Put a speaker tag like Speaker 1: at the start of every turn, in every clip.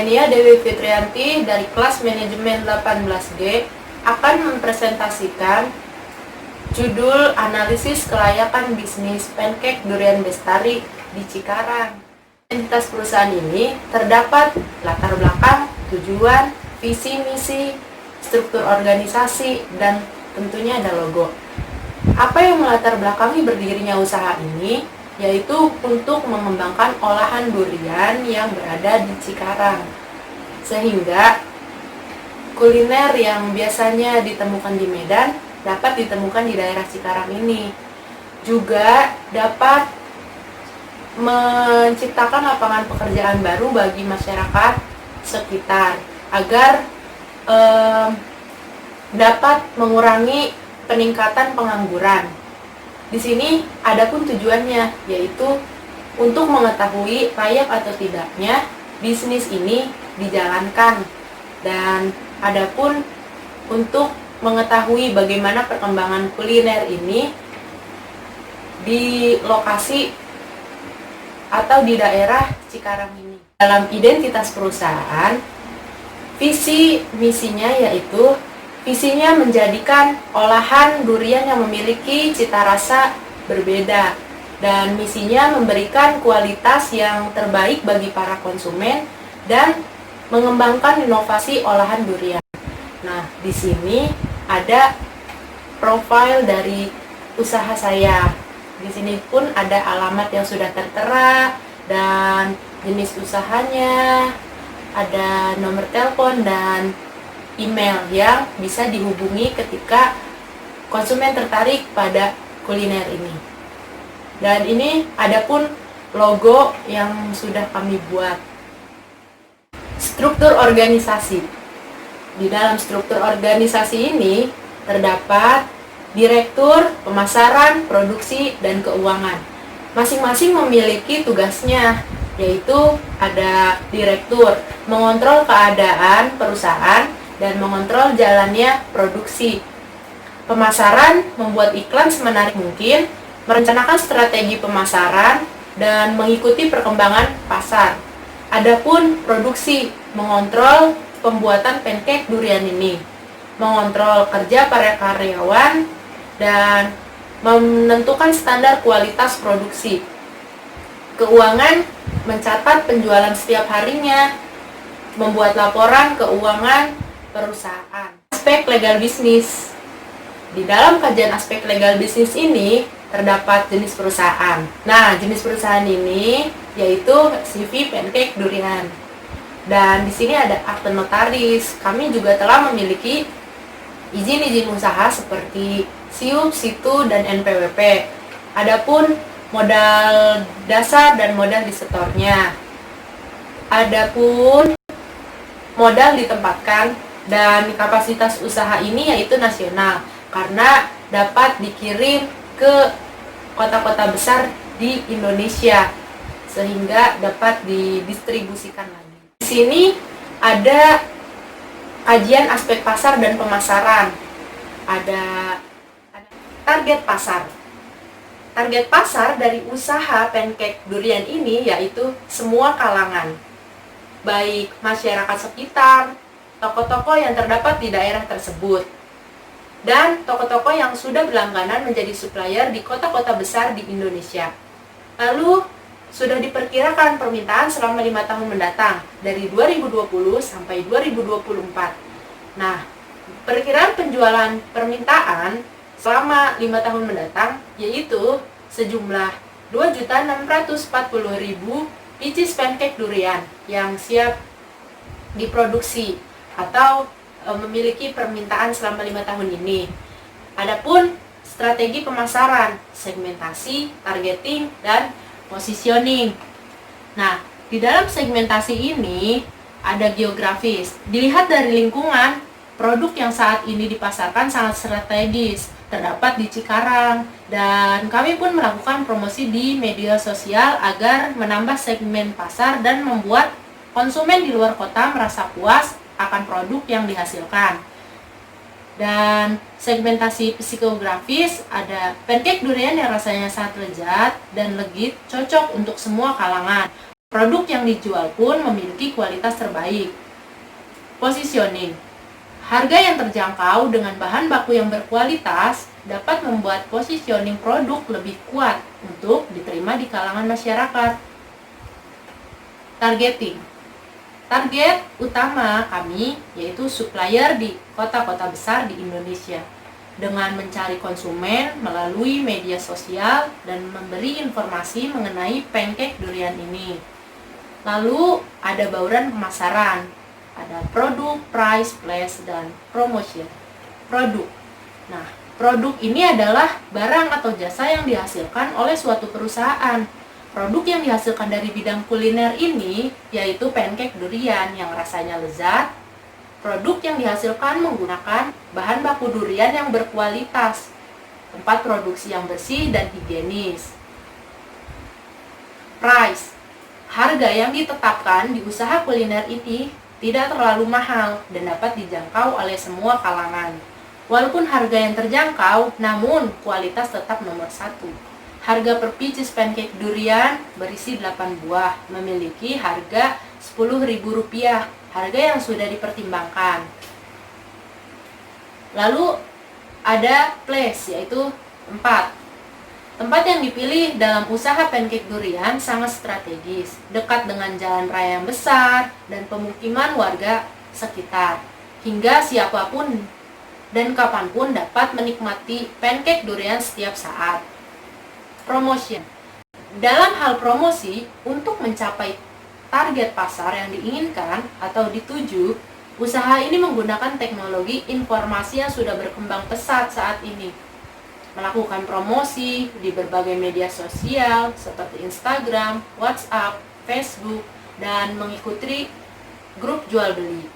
Speaker 1: Nia Dewi Fitrianti dari kelas manajemen 18G akan mempresentasikan judul analisis kelayakan bisnis pancake durian bestari di Cikarang. Identitas perusahaan ini terdapat latar belakang, tujuan, visi misi, struktur organisasi, dan tentunya ada logo. Apa yang melatar belakangi berdirinya usaha ini? Yaitu untuk mengembangkan olahan durian yang berada di Cikarang. Sehingga kuliner yang biasanya ditemukan di Medan dapat ditemukan di daerah Cikarang ini. Juga dapat menciptakan lapangan pekerjaan baru bagi masyarakat sekitar agar dapat mengurangi peningkatan pengangguran. Di sini ada pun tujuannya, yaitu untuk mengetahui layak atau tidaknya bisnis ini dijalankan, dan ada pun untuk mengetahui bagaimana perkembangan kuliner ini di lokasi atau di daerah Cikarang ini. Dalam identitas perusahaan, visi misinya yaitu visinya menjadikan olahan durian yang memiliki cita rasa berbeda, dan misinya memberikan kualitas yang terbaik bagi para konsumen dan mengembangkan inovasi olahan durian. Nah, di sini ada profil dari usaha saya. Di sini pun ada alamat yang sudah tertera dan jenis usahanya, ada nomor telepon dan email yang bisa dihubungi ketika konsumen tertarik pada kuliner ini. Dan ini ada pun logo yang sudah kami buat. Struktur organisasi. Di dalam struktur organisasi ini terdapat direktur, pemasaran, produksi, dan keuangan. Masing-masing memiliki tugasnya, yaitu ada direktur mengontrol keadaan perusahaan dan mengontrol jalannya produksi. Pemasaran membuat iklan semenarik mungkin, merencanakan strategi pemasaran, dan mengikuti perkembangan pasar. Adapun produksi mengontrol pembuatan pancake durian ini, mengontrol kerja para karyawan, dan menentukan standar kualitas produksi. Keuangan mencatat penjualan setiap harinya, membuat laporan keuangan perusahaan. Aspek legal bisnis. Di dalam kajian aspek legal bisnis ini terdapat jenis perusahaan. Nah, jenis perusahaan ini yaitu CV pancake durian. Dan di sini ada akte notaris. Kami juga telah memiliki izin-izin usaha seperti SIUP, SITU, dan NPWP. Adapun modal dasar dan modal disetornya. Adapun modal ditempatkan, dan kapasitas usaha ini yaitu nasional karena dapat dikirim ke kota-kota besar di Indonesia sehingga dapat didistribusikan lagi. Di sini ada kajian aspek pasar dan pemasaran. Ada target pasar. Target pasar dari usaha pancake durian ini yaitu semua kalangan, baik masyarakat sekitar, toko-toko yang terdapat di daerah tersebut, dan toko-toko yang sudah berlangganan menjadi supplier di kota-kota besar di Indonesia. Lalu, sudah diperkirakan permintaan selama 5 tahun mendatang, dari 2020 sampai 2024. Nah, perkiraan penjualan permintaan selama 5 tahun mendatang, yaitu sejumlah 2.640.000 pieces pancake durian yang siap diproduksi atau memiliki permintaan selama 5 tahun ini. Adapun strategi pemasaran, segmentasi, targeting, dan positioning. Nah, di dalam segmentasi ini ada geografis. Dilihat dari lingkungan, produk yang saat ini dipasarkan sangat strategis, terdapat di Cikarang, dan kami pun melakukan promosi di media sosial agar menambah segmen pasar dan membuat konsumen di luar kota merasa puas akan produk yang dihasilkan. Dan segmentasi psikografis, ada pancake durian yang rasanya sangat lezat dan legit, cocok untuk semua kalangan. Produk yang dijual pun memiliki kualitas terbaik. Positioning. Harga yang terjangkau dengan bahan baku yang berkualitas dapat membuat positioning produk lebih kuat untuk diterima di kalangan masyarakat. Targeting. Target utama kami yaitu supplier di kota-kota besar di Indonesia dengan mencari konsumen melalui media sosial dan memberi informasi mengenai pancake durian ini. Lalu ada bauran pemasaran, ada produk, price, place, dan promotion. Produk. Nah, produk ini adalah barang atau jasa yang dihasilkan oleh suatu perusahaan. Produk yang dihasilkan dari bidang kuliner ini yaitu pancake durian yang rasanya lezat. Produk yang dihasilkan menggunakan bahan baku durian yang berkualitas, tempat produksi yang bersih dan higienis. Price. Harga yang ditetapkan di usaha kuliner ini tidak terlalu mahal dan dapat dijangkau oleh semua kalangan. Walaupun harga yang terjangkau, namun kualitas tetap nomor satu. Harga per pieces pancake durian berisi 8 buah, memiliki harga Rp10.000, harga yang sudah dipertimbangkan. Lalu ada place, yaitu tempat. Tempat yang dipilih dalam usaha pancake durian sangat strategis, dekat dengan jalan raya yang besar dan pemukiman warga sekitar, hingga siapapun dan kapanpun dapat menikmati pancake durian setiap saat. Promotion. Dalam hal promosi, untuk mencapai target pasar yang diinginkan atau dituju, usaha ini menggunakan teknologi informasi yang sudah berkembang pesat saat ini. Melakukan promosi di berbagai media sosial seperti Instagram, WhatsApp, Facebook, dan mengikuti grup jual beli.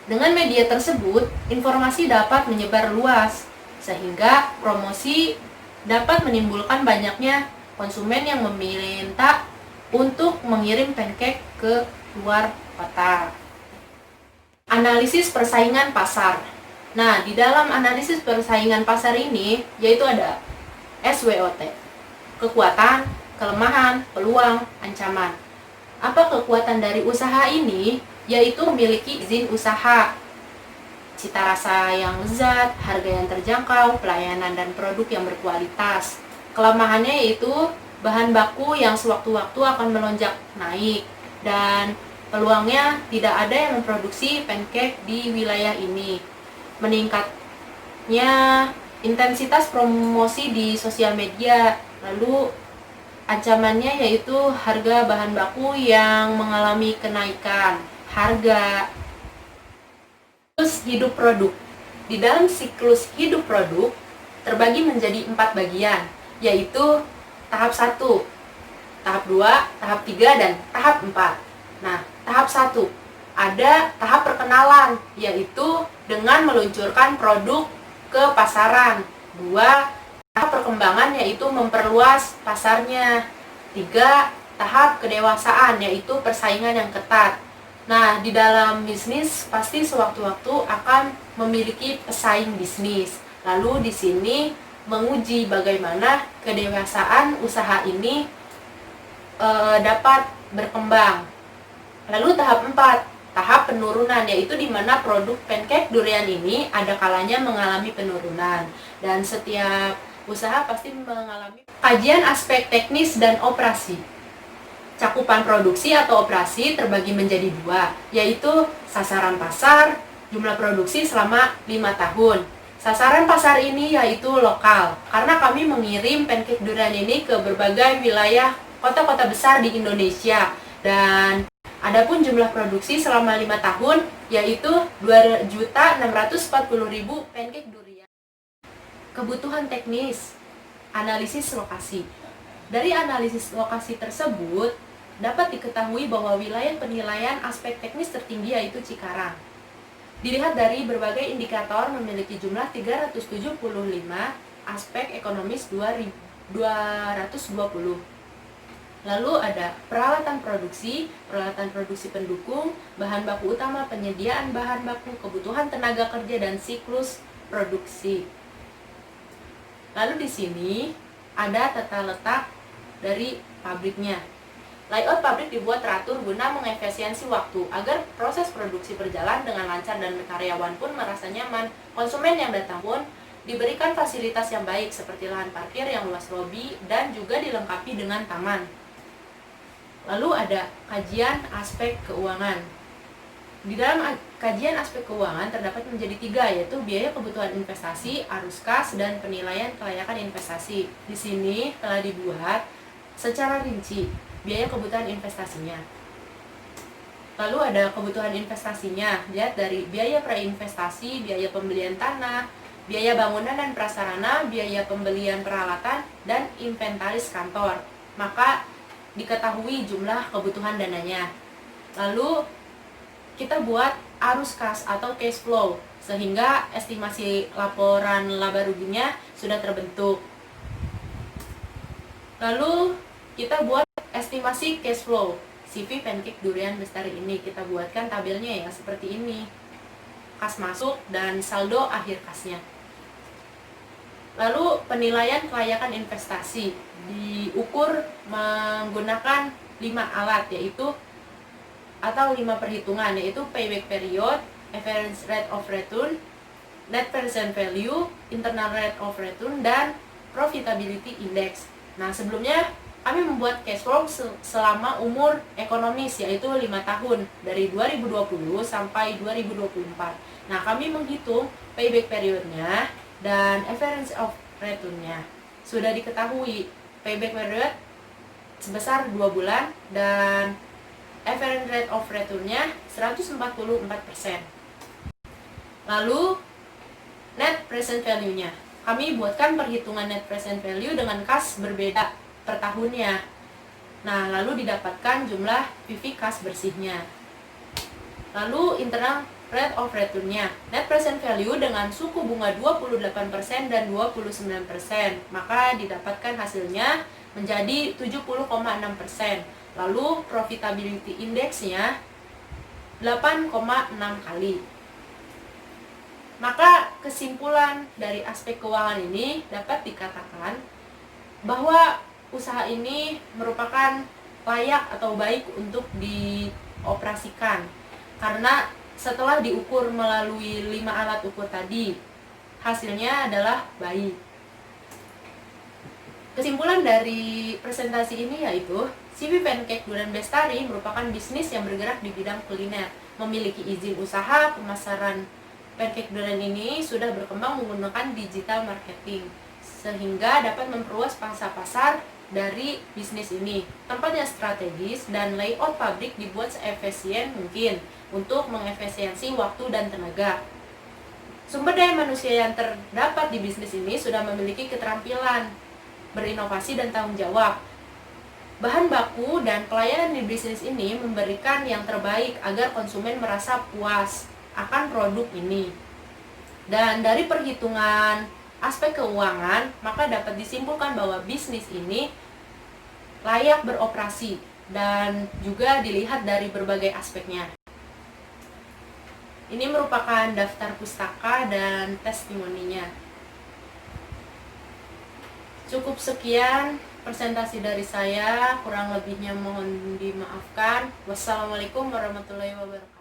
Speaker 1: Dengan media tersebut, informasi dapat menyebar luas, sehingga promosi dapat menimbulkan banyaknya konsumen yang meminta untuk mengirim pancake ke luar kota. Analisis persaingan pasar. Nah, di dalam analisis persaingan pasar ini, yaitu ada SWOT, kekuatan, kelemahan, peluang, ancaman. Apa kekuatan dari usaha ini? Yaitu memiliki izin usaha, cita rasa yang lezat, harga yang terjangkau, pelayanan dan produk yang berkualitas. Kelemahannya yaitu bahan baku yang sewaktu-waktu akan melonjak naik, dan peluangnya tidak ada yang memproduksi pancake di wilayah ini. Meningkatnya intensitas promosi di sosial media. Lalu ancamannya yaitu harga bahan baku yang mengalami kenaikan harga. Siklus hidup produk. Di dalam siklus hidup produk terbagi menjadi 4 bagian, yaitu tahap 1, tahap 2, tahap 3, dan tahap 4. Nah, tahap 1 ada tahap perkenalan, yaitu dengan meluncurkan produk ke pasaran. 2, tahap perkembangan, yaitu memperluas pasarnya. 3, tahap kedewasaan, yaitu persaingan yang ketat. Nah, di dalam bisnis pasti sewaktu-waktu akan memiliki pesaing bisnis. Lalu di sini menguji bagaimana kedewasaan usaha ini dapat berkembang. Lalu tahap 4, tahap penurunan, yaitu di mana produk pancake durian ini ada kalanya mengalami penurunan, dan setiap usaha pasti mengalami. Kajian aspek teknis dan operasi. Cakupan produksi atau operasi terbagi menjadi 2, yaitu sasaran pasar, jumlah produksi selama 5 tahun. Sasaran pasar ini yaitu lokal, karena kami mengirim pancake durian ini ke berbagai wilayah kota-kota besar di Indonesia. Dan adapun jumlah produksi selama 5 tahun yaitu 2.640.000 pancake durian. Kebutuhan teknis, analisis lokasi. Dari analisis lokasi tersebut dapat diketahui bahwa wilayah penilaian aspek teknis tertinggi yaitu Cikarang. Dilihat dari berbagai indikator memiliki jumlah 375, aspek ekonomis 220. Lalu ada peralatan produksi pendukung, bahan baku utama, penyediaan bahan baku, kebutuhan tenaga kerja, dan siklus produksi. Lalu di sini ada tata letak dari pabriknya. Layout pabrik dibuat teratur guna mengefisiensi waktu agar proses produksi berjalan dengan lancar dan karyawan pun merasa nyaman. Konsumen yang datang pun diberikan fasilitas yang baik seperti lahan parkir yang luas lobi dan juga dilengkapi dengan taman. Lalu ada kajian aspek keuangan. Di dalam kajian aspek keuangan terdapat menjadi 3, yaitu biaya kebutuhan investasi, arus kas, dan penilaian kelayakan investasi. Di sini telah dibuat secara rinci biaya kebutuhan investasinya. Lalu ada kebutuhan investasinya, lihat dari biaya prainvestasi, biaya pembelian tanah, biaya bangunan dan prasarana, biaya pembelian peralatan, dan inventaris kantor. Maka diketahui jumlah kebutuhan dananya. Lalu kita buat arus kas atau cash flow, sehingga estimasi laporan laba ruginya sudah terbentuk. Lalu kita buat estimasi cash flow CV Pancake Durian Bestari ini. Kita buatkan tabelnya ya seperti ini, kas masuk dan saldo akhir kasnya. Lalu penilaian kelayakan investasi diukur menggunakan 5 alat, yaitu atau 5 perhitungan, yaitu payback period, average rate of return, net present value, internal rate of return, dan profitability index. Nah, sebelumnya kami membuat cash flow selama umur ekonomis, yaitu 5 tahun dari 2020 sampai 2024. Nah, kami menghitung payback periodnya dan average of return-nya. Sudah diketahui payback period sebesar 2 bulan dan average rate of return-nya 144%. Lalu net present value-nya. Kami buatkan perhitungan net present value dengan kas berbeda per tahunnya. Nah, lalu didapatkan jumlah PV kas bersihnya. Lalu internal rate of return-nya, net present value dengan suku bunga 28% dan 29%, maka didapatkan hasilnya menjadi 70,6%. Lalu profitability index-nya 8,6 kali. Maka kesimpulan dari aspek keuangan ini dapat dikatakan bahwa usaha ini merupakan layak atau baik untuk dioperasikan karena setelah diukur melalui 5 alat ukur tadi, hasilnya adalah baik. Kesimpulan dari presentasi ini yaitu CV Pancake Durian Bestari merupakan bisnis yang bergerak di bidang kuliner, memiliki izin usaha. Pemasaran pancake durian ini sudah berkembang menggunakan digital marketing sehingga dapat memperluas pangsa pasar dari bisnis ini. Tempatnya strategis dan layout pabrik dibuat seefisien mungkin untuk mengefisiensi waktu dan tenaga. Sumber daya manusia yang terdapat di bisnis ini sudah memiliki keterampilan berinovasi dan tanggung jawab. Bahan baku dan pelayanan di bisnis ini memberikan yang terbaik agar konsumen merasa puas akan produk ini. Dan dari perhitungan aspek keuangan, maka dapat disimpulkan bahwa bisnis ini layak beroperasi dan juga dilihat dari berbagai aspeknya. Ini merupakan daftar pustaka dan testimoninya. Cukup sekian presentasi dari saya, kurang lebihnya mohon dimaafkan. Wassalamualaikum warahmatullahi wabarakatuh.